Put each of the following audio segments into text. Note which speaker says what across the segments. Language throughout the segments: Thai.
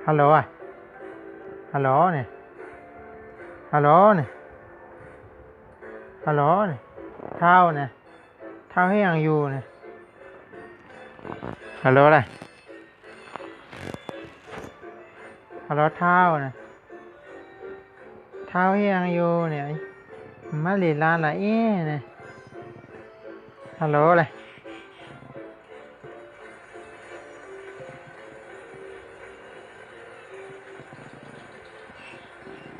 Speaker 1: ฮัลโหลอ่ะฮัลโหลเนี่ยฮัลโหลเนี่ยฮัลโหลเนี่ยเท้าเนี่ยเท้าให้ยังอยู่เนี่ยฮัลโหลอะไรฮัลโหลเท้าเนี่ยเท้าให้ยังอยู่เนี่ยมาลีลาละเอ๊ะเนี่ยฮัลโหลอะไร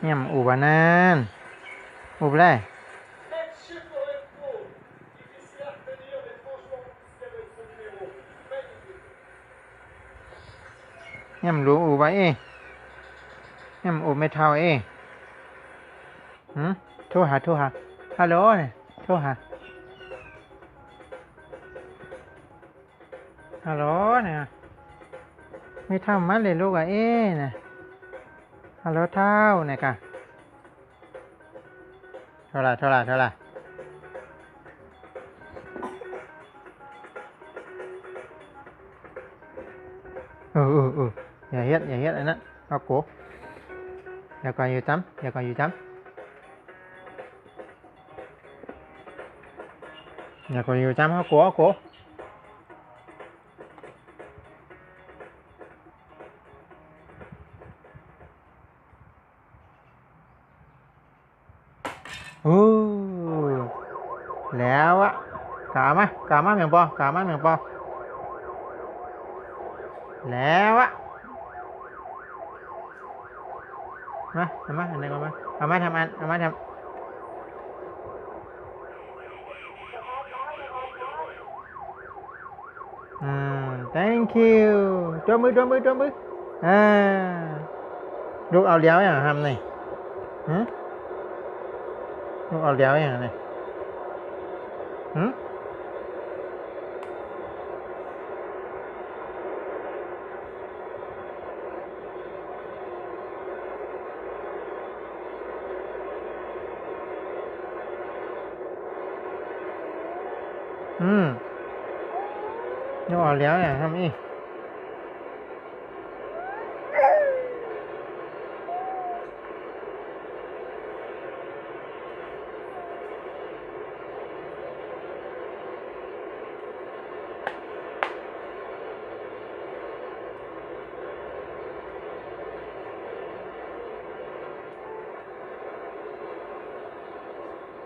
Speaker 1: เนี่ยมันอุบานานอุบเลยเนี่ยมันรู้อุบะเอ๊ะเนี่ยมันอุบไม่เท่าเอ๊ะโทรหาฮัลโหลเนี่ยโทรหาฮัลโหลเนี่ยไม่เท่ามันเลยลูกอ่ะเอ๊ะเนี่ยฮัลโหลเท่าเนี่ยกะเท่าไรอย่าเฮ็ดอันนั้นเอาโกอย่าก่อนอยู่จ้ำอย่าก่อนอยู่จ้ำเอาโกโอ้แล้วอะกามาเมียงปแล้วอะมาทำมาอันไหนก่อนมาเอามาทำthank you ตัวมือลูกเอาเลี้ยวอย่างทำนี่ลูกเอาเลี้ยวอย่างนี่ลูกเอาเลี้ยวอย่างทำนี่